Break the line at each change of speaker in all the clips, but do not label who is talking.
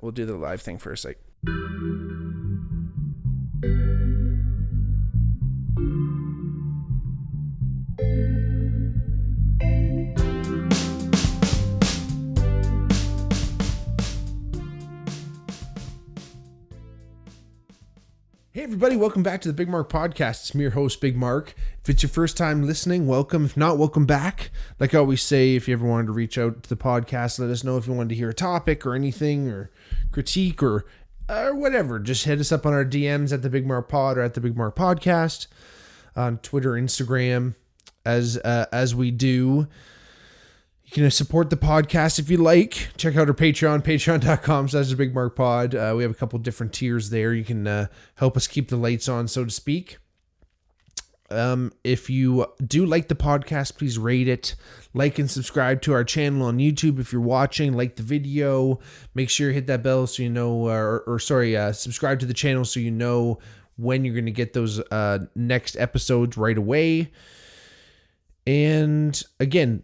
we'll do the live thing first. Like. Hey everybody, welcome back to the Bigmark podcast. It's me, your host, Bigmark. If it's your first time listening, welcome. If not, welcome back. Like I always say, if you ever wanted to reach out to the podcast, let us know if you wanted to hear a topic or anything or critique or whatever. Just hit us up on our DMs at the Bigmark Pod or at the Bigmark Podcast on Twitter, Instagram, as we do. You can support the podcast if you like. Check out our Patreon, patreon.com/thebigmarkpod. We have a couple different tiers there. You can help us keep the lights on, so to speak. If you do like the podcast, please rate it. Like and subscribe to our channel on YouTube if you're watching. Like the video. Make sure you hit that bell so you know, subscribe to the channel so you know when you're going to get those next episodes right away. And again,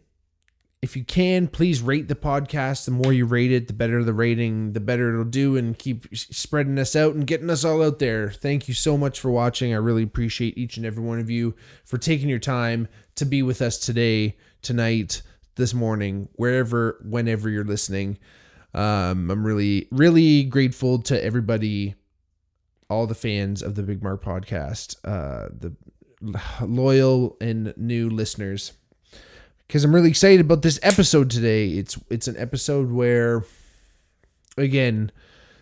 if you can, please rate the podcast. The more you rate it, the better the rating, the better it'll do, and keep spreading us out and getting us all out there. Thank you so much for watching. I really appreciate each and every one of you for taking your time to be with us today, tonight, this morning, whenever you're listening. I'm really, really grateful to everybody, all the fans of the Bigmark podcast, the loyal and new listeners. Because I'm really excited about this episode today. It's an episode where, again,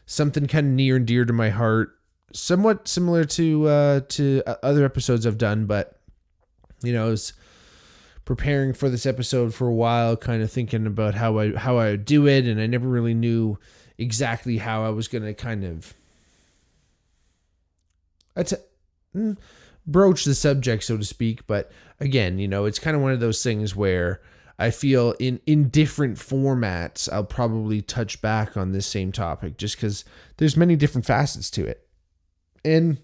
something kind of near and dear to my heart, somewhat similar to other episodes I've done, but I was preparing for this episode for a while, kind of thinking about how I would do it, and I never really knew exactly how I was going to kind of broach the subject, so to speak. But again, it's kind of one of those things where I feel in different formats, I'll probably touch back on this same topic just because there's many different facets to it. And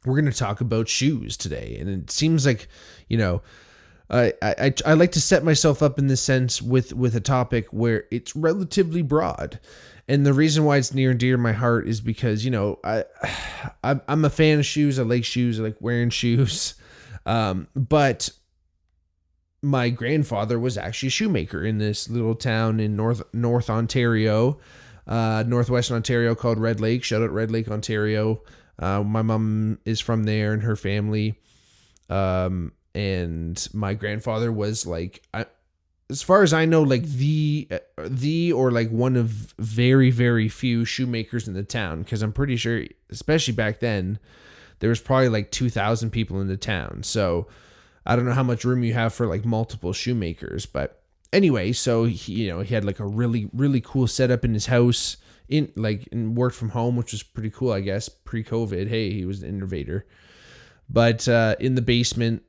we're going to talk about shoes today. And it seems like, I like to set myself up in this sense with a topic where it's relatively broad. And the reason why it's near and dear to my heart is because, I'm a fan of shoes. I like shoes. I like wearing shoes. But my grandfather was actually a shoemaker in this little town in North Ontario, Northwestern Ontario, called Red Lake. Shout out Red Lake, Ontario. My mom is from there and her family. And my grandfather was as far as I know, the or one of very, very few shoemakers in the town. Because I'm pretty sure, especially back then, there was probably 2,000 people in the town. So I don't know how much room you have for multiple shoemakers. But anyway, so he had a really, really cool setup in his house and worked from home, which was pretty cool, I guess, pre-COVID. Hey, he was an innovator. But in the basement.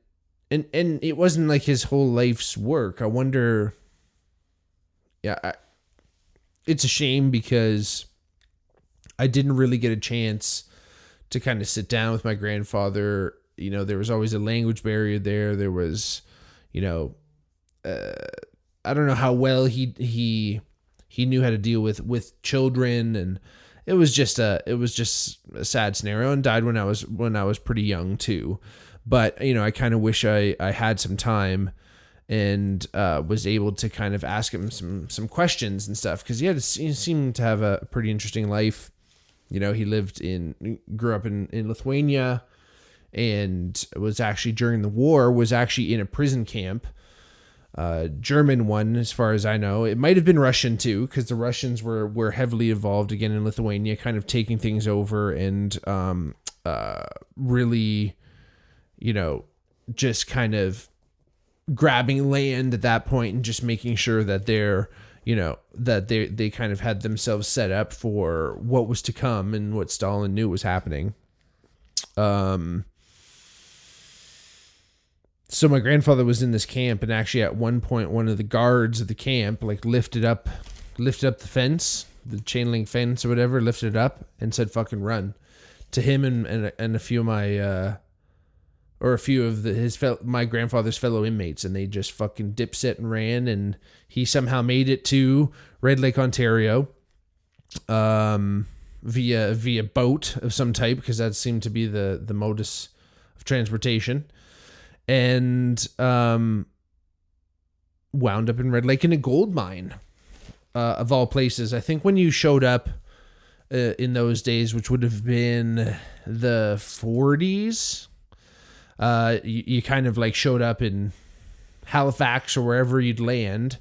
And it wasn't his whole life's work. I wonder, it's a shame because I didn't really get a chance to kind of sit down with my grandfather. There was always a language barrier there. There was, I don't know how well he knew how to deal with children, and it was just a sad scenario, and died when I was pretty young too. But, I kind of wish I had some time and was able to kind of ask him some questions and stuff. Because he seemed to have a pretty interesting life. He grew up in Lithuania, and was actually, during the war, was actually in a prison camp. German one, as far as I know. It might have been Russian too, because the Russians were heavily involved again in Lithuania, kind of taking things over and really... just kind of grabbing land at that point and just making sure that they kind of had themselves set up for what was to come and what Stalin knew was happening. So my grandfather was in this camp, and actually at one point, one of the guards of the camp lifted up the fence, the chain link fence or whatever, lifted it up and said, "Fucking run," to him and a few of or a few of my grandfather's fellow inmates, and they just fucking dipset and ran, and he somehow made it to Red Lake, Ontario, via boat of some type, because that seemed to be the modus of transportation, and wound up in Red Lake in a gold mine, of all places. I think when you showed up in those days, which would have been the 40s, you kind of like showed up in Halifax or wherever you'd land,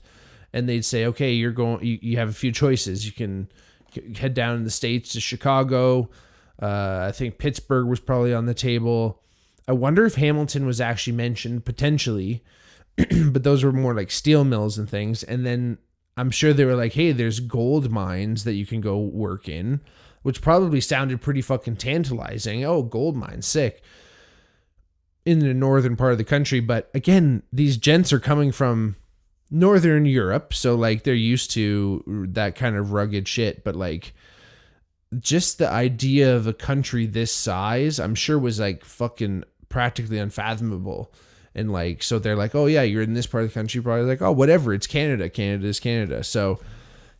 and they'd say, okay, you have a few choices. You can head down in the States to Chicago. I think Pittsburgh was probably on the table. I wonder if Hamilton was actually mentioned potentially, but those were more like steel mills and things. And then I'm sure they were like, hey, there's gold mines that you can go work in, which probably sounded pretty fucking tantalizing. Oh, gold mines, sick. In the northern part of the country. But again, these gents are coming from Northern Europe, so like they're used to that kind of rugged shit. But like, just the idea of a country this size, I'm sure was like fucking practically unfathomable. And like, so they're like, oh yeah, you're in this part of the country. Probably like, oh, whatever, it's Canada. Canada is Canada. So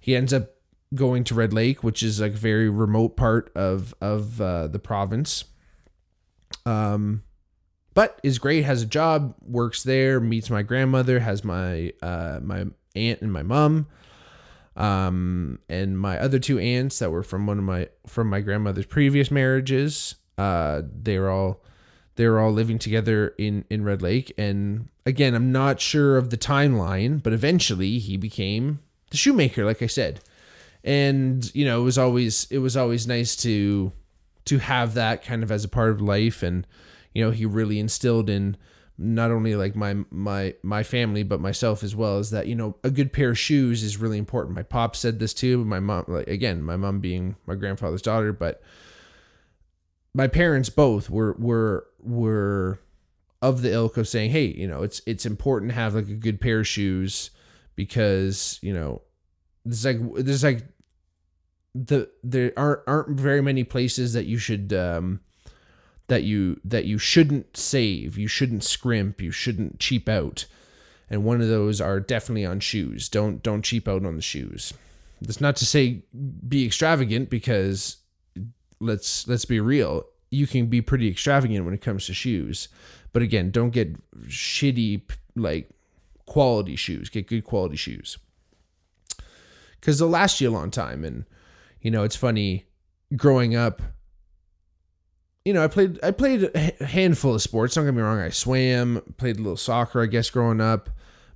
he ends up going to Red Lake, which is like a very remote part of the province. But is great, has a job, works there, meets my grandmother, has my my aunt and my mom, and my other two aunts that were from my grandmother's previous marriages. They were all living together in Red Lake. And again, I'm not sure of the timeline, but eventually he became the shoemaker, like I said. And you know, it was always nice to have that kind of as a part of life. And you know, he really instilled in not only like my family, but myself as well, is that, you know, a good pair of shoes is really important. My pop said this too. My mom, like, again, my mom being my grandfather's daughter, but my parents both were of the ilk of saying, hey, you know, it's important to have like a good pair of shoes, because, you know, there aren't very many places that you should, that you shouldn't save, you shouldn't scrimp, you shouldn't cheap out. And one of those are definitely on shoes. Don't cheap out on the shoes. That's not to say be extravagant, because let's be real. You can be pretty extravagant when it comes to shoes. But again, don't get shitty, like, quality shoes. Get good quality shoes, because they'll last you a long time. And, you know, it's funny, growing up, you know, I played a handful of sports. Don't get me wrong. I swam, played a little soccer, I guess, growing up,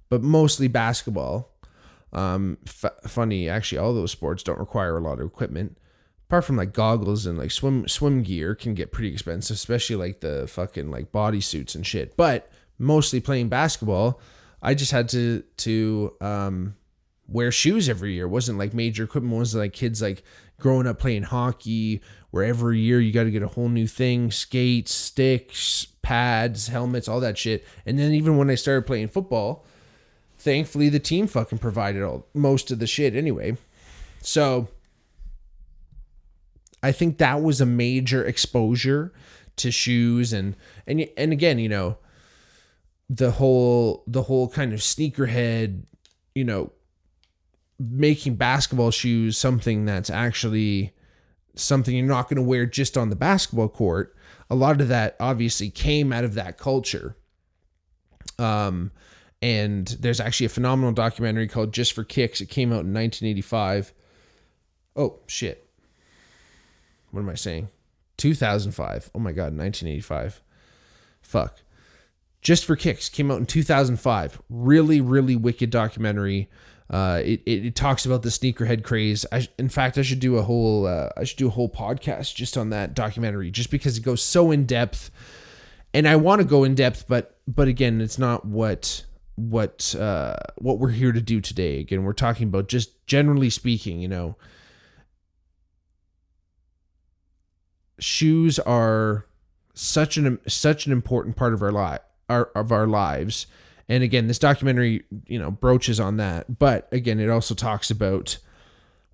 but mostly basketball. Funny, actually, all those sports don't require a lot of equipment, apart from like goggles and like swim gear can get pretty expensive, especially like the fucking like bodysuits and shit. But mostly playing basketball, I just had to wear shoes every year. It wasn't like major equipment. It wasn't like kids like growing up playing hockey, where every year you got to get a whole new thing: skates, sticks, pads, helmets, all that shit. And then even when I started playing football, thankfully the team fucking provided most of the shit anyway. So I think that was a major exposure to shoes. And again, you know, the whole kind of sneakerhead, you know, making basketball shoes something that's actually something you're not going to wear just on the basketball court. A lot of that obviously came out of that culture. And there's actually a phenomenal documentary called Just for Kicks. It came out in 1985. Oh, shit. What am I saying? 2005. Oh my God, 1985. Fuck. Just for Kicks came out in 2005. Really, really wicked documentary. It talks about the sneakerhead craze. In fact, I should do a whole podcast just on that documentary, just because it goes so in depth. And I want to go in depth, but again, it's not what we're here to do today. Again, we're talking about just generally speaking, you know, shoes are such an important part of our lives. And again, this documentary, you know, broaches on that. But again, it also talks about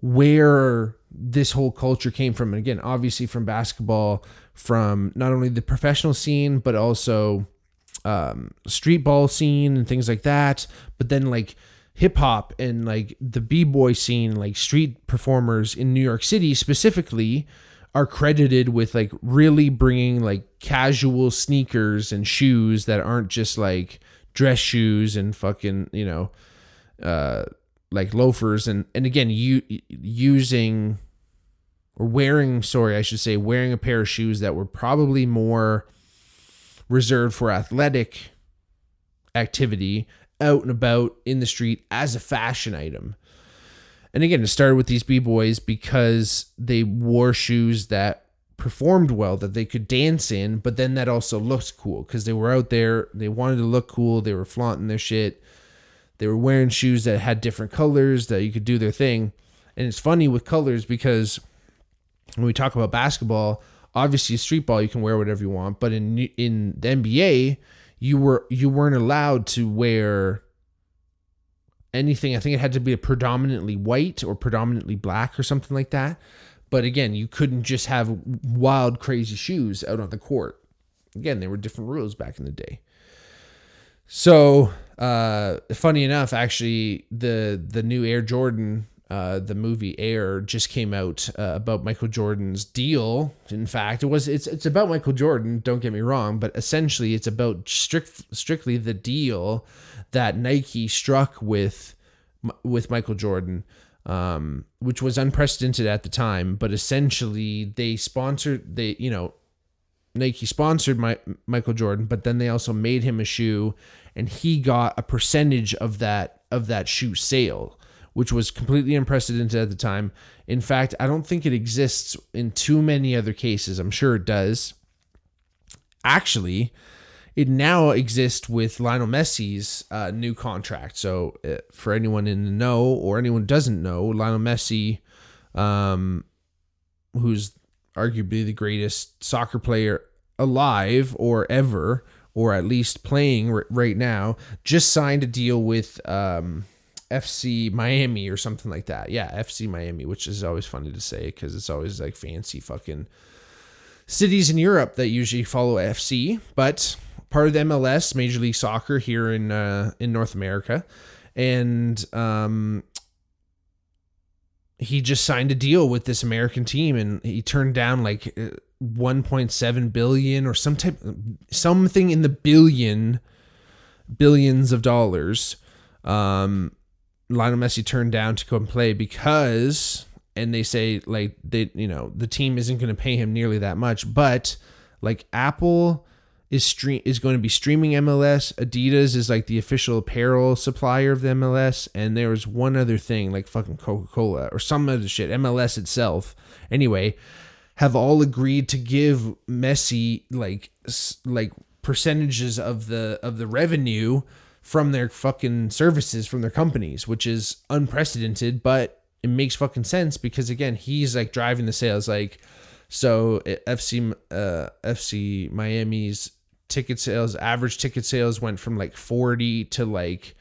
where this whole culture came from. And again, obviously from basketball, from not only the professional scene, but also street ball scene and things like that. But then like hip hop and like the b-boy scene, like street performers in New York City specifically, are credited with like really bringing like casual sneakers and shoes that aren't just like dress shoes and fucking, like loafers. And again, wearing a pair of shoes that were probably more reserved for athletic activity out and about in the street as a fashion item. And again, it started with these b-boys because they wore shoes that performed well, that they could dance in, but then that also looked cool because they were out there, they wanted to look cool, they were flaunting their shit, they were wearing shoes that had different colors that you could do their thing. And it's funny with colors because when we talk about basketball, obviously street ball you can wear whatever you want, but in the NBA you weren't allowed to wear anything. I think it had to be a predominantly white or predominantly black or something like that. But again, you couldn't just have wild, crazy shoes out on the court. Again, there were different rules back in the day. So, funny enough, actually, the new Air Jordan, the movie Air, just came out about Michael Jordan's deal. In fact, it's about Michael Jordan. Don't get me wrong, but essentially, it's about strictly the deal that Nike struck with Michael Jordan, which was unprecedented at the time. But essentially, Nike sponsored Michael Jordan, but then they also made him a shoe, and he got a percentage of that shoe sale, which was completely unprecedented at the time. In fact, I don't think it exists in too many other cases. I'm sure it does. Actually, it now exists with Lionel Messi's new contract. So for anyone in the know or anyone who doesn't know, Lionel Messi, who's arguably the greatest soccer player alive or ever, or at least playing right now, just signed a deal with FC Miami or something like that. Yeah, FC Miami, which is always funny to say because it's always like fancy fucking cities in Europe that usually follow FC, but part of the MLS, Major League Soccer here in North America. And he just signed a deal with this American team, and he turned down like 1.7 billion or something in the billions of dollars. Lionel Messi turned down to go and play because, and they say like the team isn't going to pay him nearly that much, but like Apple is going to be streaming MLS. Adidas is like the official apparel supplier of the MLS. And there was one other thing, like fucking Coca-Cola or some other shit, MLS itself. Anyway, have all agreed to give Messi like percentages of the revenue from their fucking services from their companies, which is unprecedented, but it makes fucking sense because again, he's like driving the sales. Like, so FC Miami's average ticket sales went from like 40 to like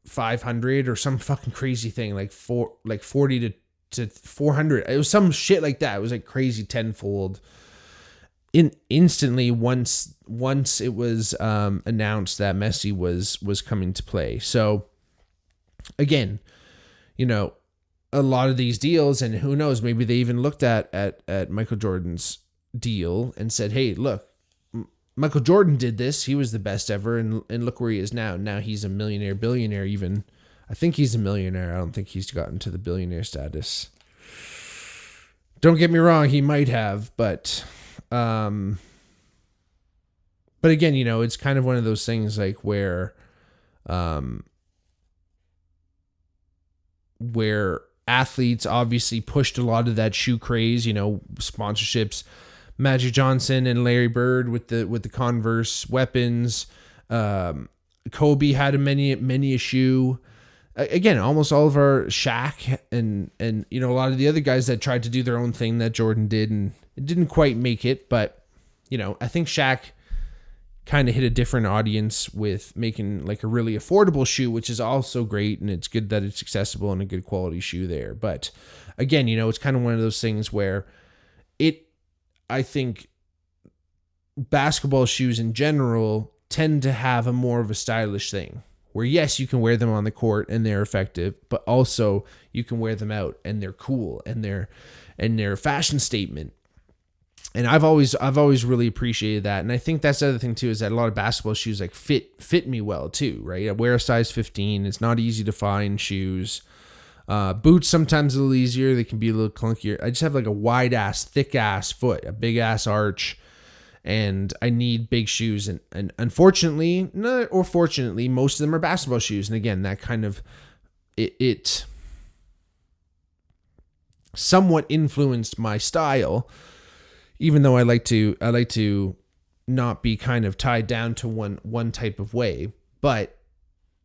500 or some fucking crazy thing, like 40 to 400. It was some shit like that. It was like crazy tenfold instantly once it was announced that Messi was coming to play. So again, a lot of these deals, and who knows, maybe they even looked at Michael Jordan's deal and said, hey, look, Michael Jordan did this. He was the best ever. And look where he is now. Now he's a millionaire, billionaire even. I think he's a millionaire. I don't think he's gotten to the billionaire status. Don't get me wrong. He might have, but again, it's kind of one of those things like where athletes obviously pushed a lot of that shoe craze, sponsorships. Magic Johnson and Larry Bird with the Converse weapons. Kobe had many a shoe. Again, almost all of our Shaq and a lot of the other guys that tried to do their own thing that Jordan did, and it didn't quite make it, but I think Shaq kind of hit a different audience with making like a really affordable shoe, which is also great. And it's good that it's accessible and a good quality shoe there. But again, it's kind of one of those things where I think basketball shoes in general tend to have a more of a stylish thing where, yes, you can wear them on the court and they're effective, but also you can wear them out and they're cool and they're a fashion statement. And I've always really appreciated that. And I think that's the other thing too, is that a lot of basketball shoes like fit me well too, right? I wear a size 15. It's not easy to find shoes. Boots sometimes a little easier. They can be a little clunkier. I just have like a wide ass, thick ass foot, a big ass arch, and I need big shoes. And unfortunately, or fortunately, most of them are basketball shoes. And again, that kind of it somewhat influenced my style, even though I like to not be kind of tied down to one type of way. But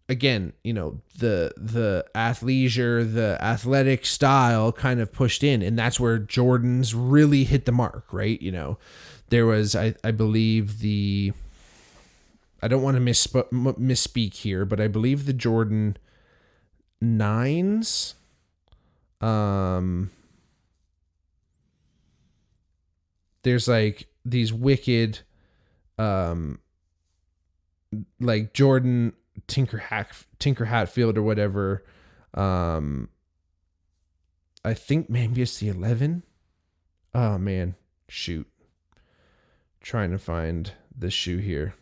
again, the athleisure, the athletic style kind of pushed in, and that's where Jordans really hit the mark, right? There was, I believe I don't want to misspeak here, but I believe the Jordan 9s, there's like these wicked, like Jordan Tinker Hatfield or whatever. I think maybe it's the 11. Oh man, shoot. Trying to find this shoe here.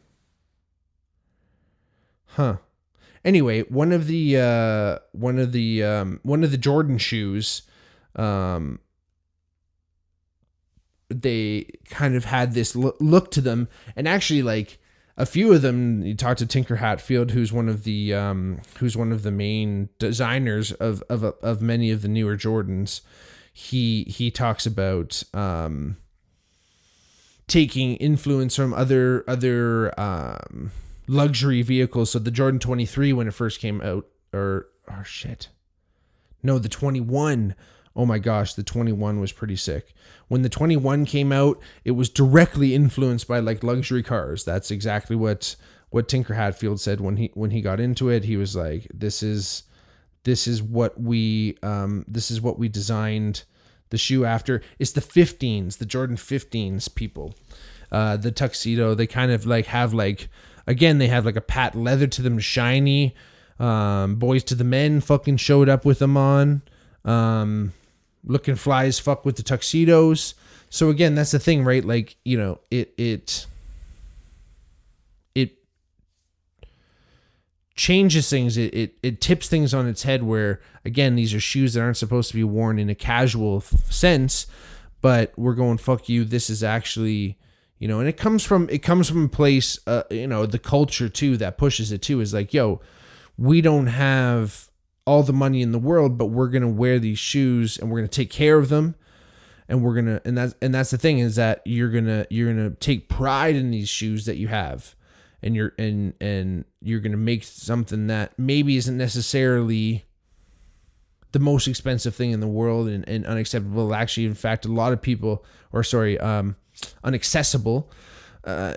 Anyway, one of the Jordan shoes, they kind of had this look to them, and actually like a few of them, you talk to Tinker Hatfield, who's one of the main designers of many of the newer Jordans. He talks about taking influence from other luxury vehicles. So the Jordan 23, when it first came out, the 21. Oh my gosh, the 21 was pretty sick. When the 21 came out, it was directly influenced by like luxury cars. That's exactly what Tinker Hatfield said when he got into it. He was like, this is what we designed the shoe after. It's the 15s, the Jordan 15s, people. The tuxedo, they kind of like have like, again, they have like a patent leather to them, shiny. Boys to the Men fucking showed up with them on. Looking fly as fuck with the tuxedos. So again, that's the thing, right? Like, it changes things. It tips things on its head where, again, these are shoes that aren't supposed to be worn in a casual sense, but we're going, fuck you. This is actually, and it comes from a place, the culture too, that pushes it too, is like, yo, we don't have all the money in the world, but we're going to wear these shoes and we're going to take care of them. And we're going to, and that's the thing, is that you're going to take pride in these shoes that you have. And you're going to make something that maybe isn't necessarily the most expensive thing in the world and unacceptable. Actually, in fact, unaccessible.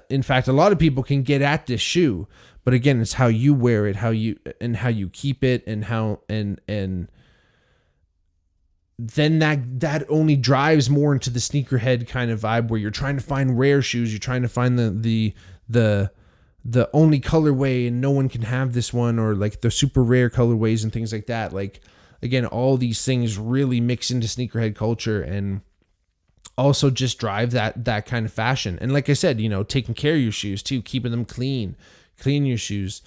In fact, a lot of people can get at this shoe, but again, it's how you wear it, how you keep it, and and then that only drives more into the sneakerhead kind of vibe, where you're trying to find rare shoes, you're trying to find the only colorway, and no one can have this one, or like the super rare colorways and things like that. Like, again, all these things really mix into sneakerhead culture and also just drive that kind of fashion. And like I said, taking care of your shoes too, keeping them clean your shoes.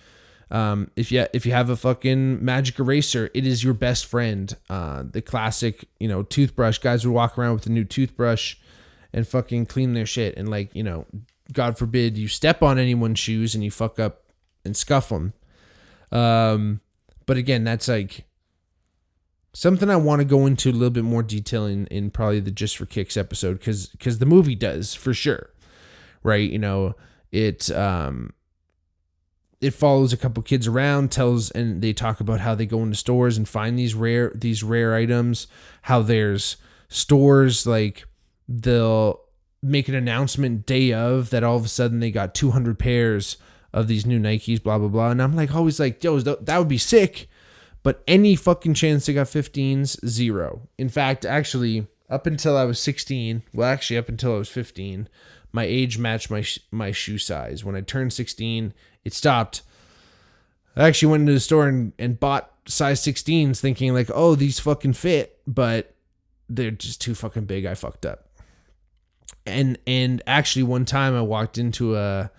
If you have a fucking magic eraser, it is your best friend. The classic, toothbrush, guys would walk around with a new toothbrush and fucking clean their shit. And like, God forbid you step on anyone's shoes and you fuck up and scuff them. But again, that's like something I want to go into a little bit more detail in probably the Just for Kicks episode, because the movie does, for sure, right? It follows a couple kids around, and they talk about how they go into stores and find these rare items, how there's stores like they'll make an announcement day of that all of a sudden they got 200 pairs of these new Nikes, blah, blah, blah. And I'm like, always like, yo, that would be sick. But any fucking chance they got 15s, zero. In fact, actually, up until I was 16, well, actually up until I was 15, my age matched my shoe size. When I turned 16, it stopped. I actually went into the store and bought size 16s thinking like, oh, these fucking fit, but they're just too fucking big. I fucked up. And actually one time I walked into a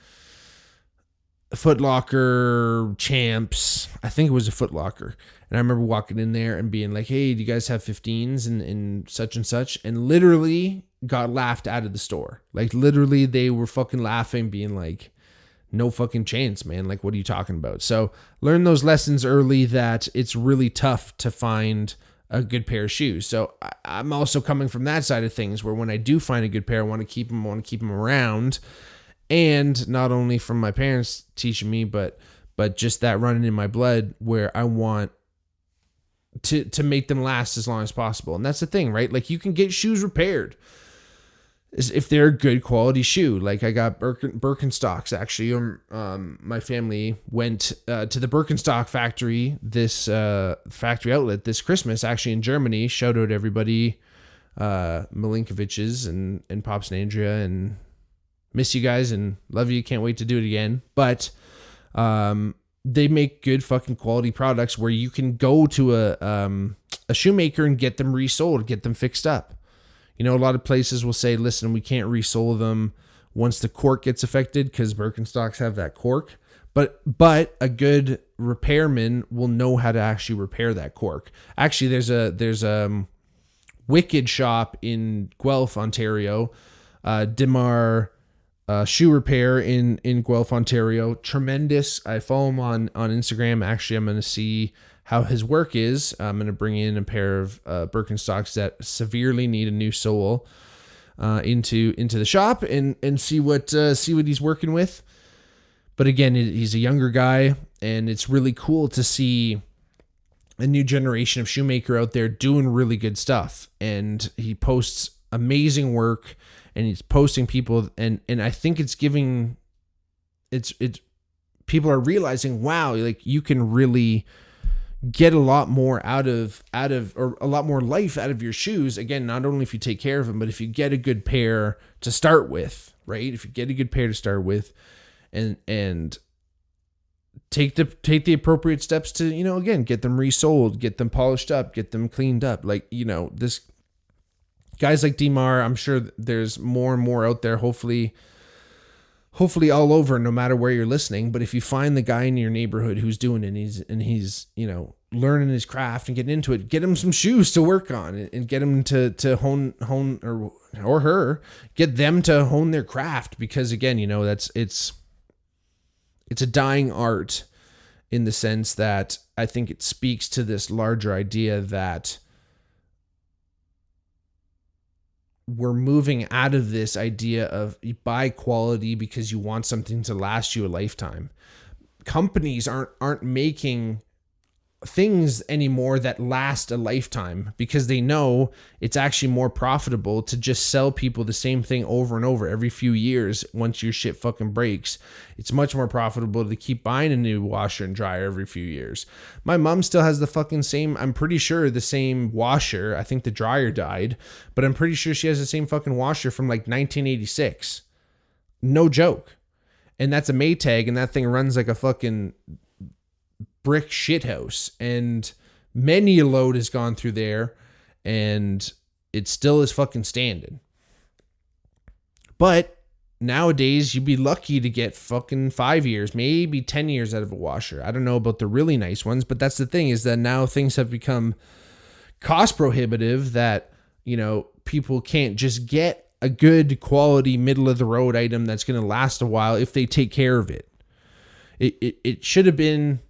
Foot Locker, Champs, I think it was a Foot Locker. And I remember walking in there and being like, hey, do you guys have 15s and such and such? And literally got laughed out of the store. Like literally they were fucking laughing, being like, no fucking chance, man. Like, what are you talking about? So learn those lessons early, that it's really tough to find a good pair of shoes. So I'm also coming from that side of things, where when I do find a good pair, I want to keep them around. And not only from my parents teaching me, but just that running in my blood, where I want to make them last as long as possible. And that's the thing, right? Like, you can get shoes repaired if they're a good quality shoe. Like, I got Birkenstocks, actually. My family went to the Birkenstock factory, this factory outlet, this Christmas, actually, in Germany. Shout out everybody, Milinkovic's and Pops and Andrea, and miss you guys and love you. Can't wait to do it again. But they make good fucking quality products where you can go to a shoemaker and get them resold, get them fixed up. You know, a lot of places will say, listen, we can't resole them once the cork gets affected, because Birkenstocks have that cork. But a good repairman will know how to actually repair that cork. Actually, there's a wicked shop in Guelph, Ontario, Bigmark shoe repair in Guelph, Ontario. Tremendous. I follow him on Instagram. Actually, I'm going to see how his work is. I'm going to bring in a pair of Birkenstocks that severely need a new sole into the shop and see what he's working with. But again, he's a younger guy, and it's really cool to see a new generation of shoemaker out there doing really good stuff. And he posts amazing work, and he's posting people, and I think it's giving it's people are realizing, wow, like, you can really get a lot more out of or a lot more life out of your shoes. Again, not only if you take care of them, but if you get a good pair to start with, right? If you get a good pair to start with, and take the appropriate steps to, you know, again, get them resold, get them polished up, get them cleaned up. Like, you know, this guys like Bigmark, I'm sure there's more and more out there, hopefully all over, no matter where you're listening. But if you find the guy in your neighborhood who's doing it, and he's, you know, learning his craft and getting into it, get him some shoes to work on, and get him to hone or her, get them to hone their craft. Because again, you know, it's a dying art, in the sense that I think it speaks to this larger idea that we're moving out of this idea of you buy quality because you want something to last you a lifetime. Companies aren't making things anymore that last a lifetime, because they know it's actually more profitable to just sell people the same thing over and over every few years. Once your shit fucking breaks, it's much more profitable to keep buying a new washer and dryer every few years. My mom still has the fucking same, I'm pretty sure the same washer. I think the dryer died, but I'm pretty sure she has the same fucking washer from like 1986. No joke. And that's a Maytag, and that thing runs like a fucking brick shithouse, and many a load has gone through there, and it still is fucking standing. But nowadays, you'd be lucky to get fucking 5 years, maybe 10 years out of a washer. I don't know about the really nice ones, but that's the thing, is that now things have become cost prohibitive, that, you know, people can't just get a good quality middle of the road item that's going to last a while if they take care of it. It should have been,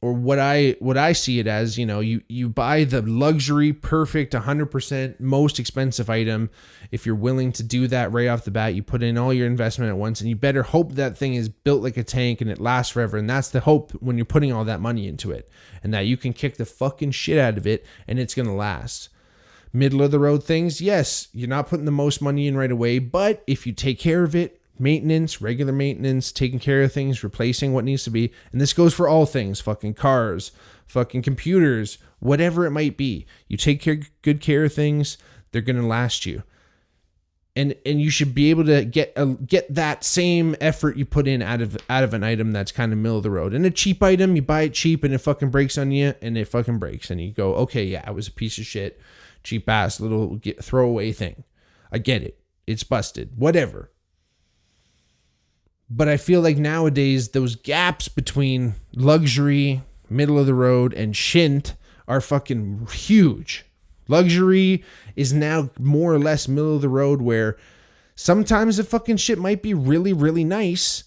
or what I see it as, you know, you buy the luxury, perfect, 100% most expensive item. If you're willing to do that right off the bat, you put in all your investment at once, and you better hope that thing is built like a tank and it lasts forever. And that's the hope when you're putting all that money into it, and that you can kick the fucking shit out of it and it's going to last. Middle of the road things, yes, you're not putting the most money in right away, but if you take care of it, maintenance, regular maintenance, taking care of things, replacing what needs to be, and this goes for all things, fucking cars, fucking computers, whatever it might be. You take good care of things, they're going to last you. And you should be able to get that same effort you put in out of an item that's kind of middle of the road. And a cheap item, you buy it cheap and it fucking breaks on you, and it fucking breaks. And you go, okay, yeah, it was a piece of shit, cheap ass little throwaway thing. I get it. It's busted. Whatever. But I feel like nowadays those gaps between luxury, middle of the road, and shint are fucking huge. Luxury is now more or less middle of the road, where sometimes the fucking shit might be really, really nice,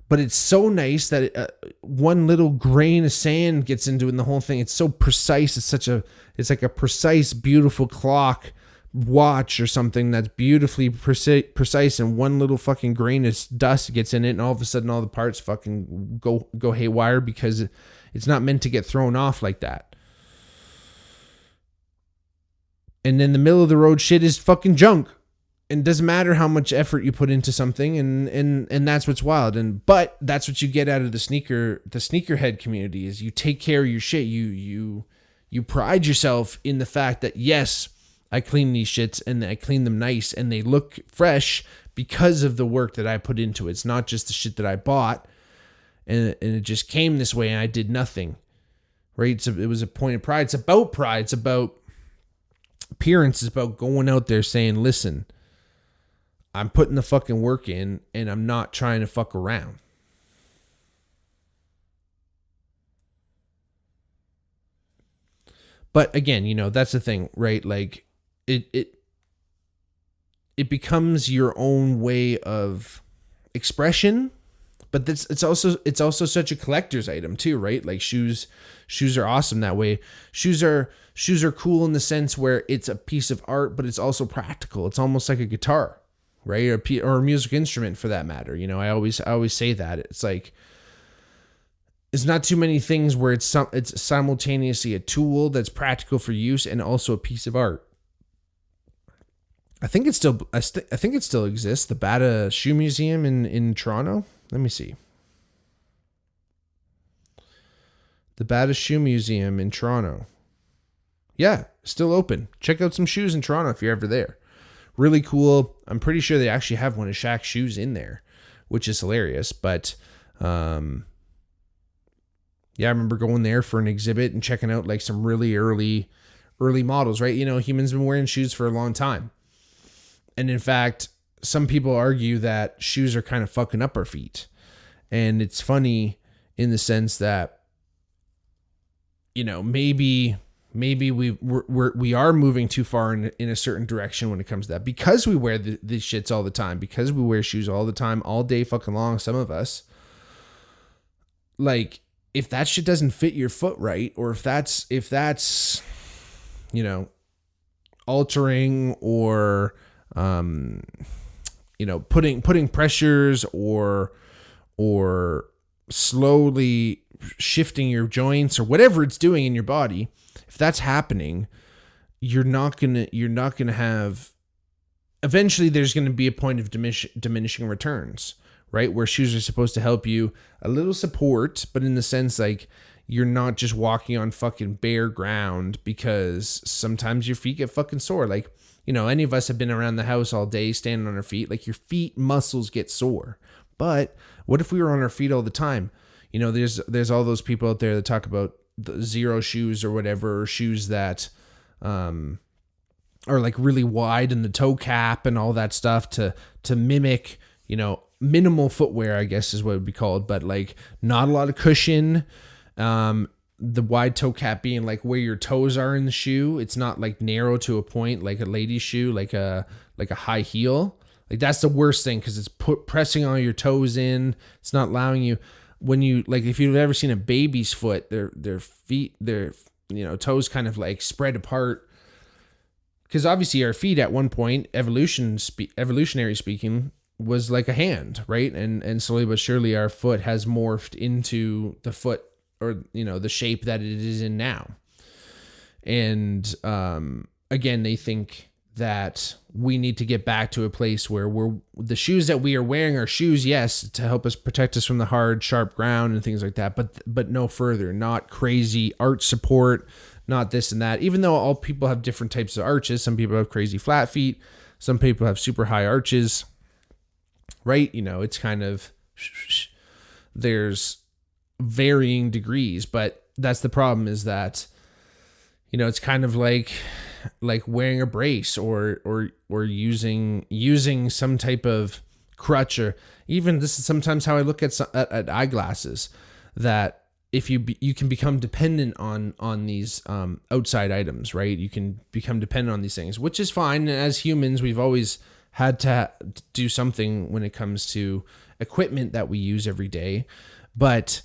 but it's so nice that one little grain of sand gets into it and the whole thing. It's so precise. It's like a precise, beautiful clock, watch or something that's beautifully precise, and one little fucking grain of dust gets in it, and all of a sudden all the parts fucking go haywire because it's not meant to get thrown off like that. And then the middle of the road shit is fucking junk. And it doesn't matter how much effort you put into something, and that's what's wild. But that's what you get out of the sneakerhead community, is you take care of your shit. You pride yourself in the fact that, yes, I clean these shits and I clean them nice and they look fresh because of the work that I put into it. It's not just the shit that I bought and it just came this way and I did nothing. Right? It was a point of pride. It's about pride. It's about appearance. Is about going out there saying, listen, I'm putting the fucking work in and I'm not trying to fuck around. But again, that's the thing, right? Like it becomes your own way of expression, but it's also such a collector's item too, right? Like shoes are awesome that way. Shoes are cool in the sense where it's a piece of art, but it's also practical. It's almost like a guitar, right? Or a music instrument for that matter. I always say that. It's like, it's not too many things where it's simultaneously a tool that's practical for use and also a piece of art. I think it still exists. The Bata Shoe Museum in Toronto. Let me see. The Bata Shoe Museum in Toronto. Yeah, still open. Check out some shoes in Toronto if you're ever there. Really cool. I'm pretty sure they actually have one of Shaq's shoes in there, which is hilarious. But yeah, I remember going there for an exhibit and checking out like some really early models, right? Humans have been wearing shoes for a long time. And in fact, some people argue that shoes are kind of fucking up our feet. And it's funny in the sense that, maybe we are moving too far in a certain direction when it comes to that, because we wear these shits all the time, because we wear shoes all the time, all day fucking long, some of us. Like, if that shit doesn't fit your foot right, or if that's altering or putting pressures or slowly shifting your joints or whatever it's doing in your body, if that's happening, you're not gonna have. Eventually, there's gonna be a point of diminishing returns, right? Where shoes are supposed to help you a little support, but in the sense like you're not just walking on fucking bare ground, because sometimes your feet get fucking sore. Like, any of us have been around the house all day standing on our feet. Like, your feet muscles get sore. But what if we were on our feet all the time? There's all those people out there that talk about the zero shoes or whatever, or shoes that are like really wide in the toe cap and all that stuff to mimic, minimal footwear, I guess is what it would be called, but like not a lot of cushion. The wide toe cap being like where your toes are in the shoe. It's not like narrow to a point like a lady's shoe, like a high heel. Like, that's the worst thing, because it's pressing all your toes in. It's not allowing you, when you, like, if you've ever seen a baby's foot, their feet, their toes kind of like spread apart. Because obviously our feet at one point, evolutionary speaking, was like a hand, right? And slowly but surely our foot has morphed into the foot, or the shape that it is in now. And again, they think that we need to get back to a place where the shoes that we are wearing are shoes, yes, to help us protect us from the hard, sharp ground and things like that, but no further, not crazy arch support, not this and that. Even though all people have different types of arches, some people have crazy flat feet, some people have super high arches, right? You know, it's kind of, there's varying degrees, but that's the problem, is that, you know, it's kind of like wearing a brace or using some type of crutch, or even, this is sometimes how I look at eyeglasses, that if you can become dependent on these outside items, right? You can become dependent on these things, which is fine. As humans, we've always had to do something when it comes to equipment that we use every day. But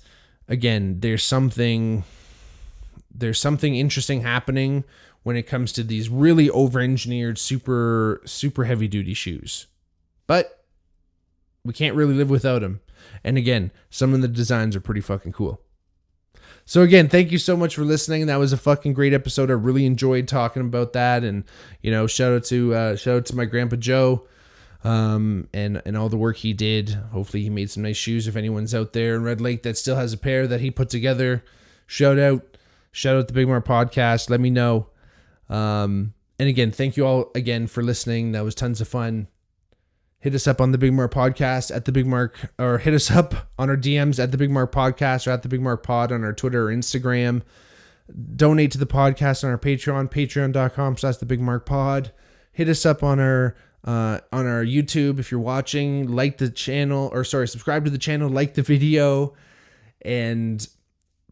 again, there's something interesting happening when it comes to these really over-engineered, super heavy-duty shoes. But we can't really live without them. And again, some of the designs are pretty fucking cool. So again, thank you so much for listening. That was a fucking great episode. I really enjoyed talking about that. And, you know, shout out to my grandpa Joe, and all the work he did. Hopefully he made some nice shoes. If anyone's out there in Red Lake that still has a pair that he put together, shout out the Bigmark podcast. Let me know. And again, thank you all again for listening. That was tons of fun. Hit us up on the Bigmark podcast at the Bigmark, or hit us up on our DMs at the Bigmark podcast, or at the Bigmark pod on our Twitter or Instagram. Donate to the podcast on our Patreon, patreon.com/the Bigmark pod. Hit us up on our YouTube if you're watching. Like the channel, subscribe to the channel, like the video, and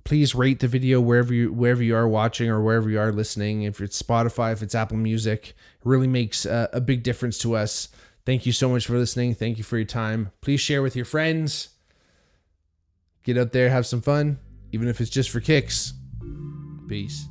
please rate the video wherever you are watching or wherever you are listening. If it's Spotify, if it's Apple Music, it really makes a big difference to us. Thank you so much for listening. Thank you for your time. Please share with your friends. Get out there, have some fun, even if it's just for kicks. Peace.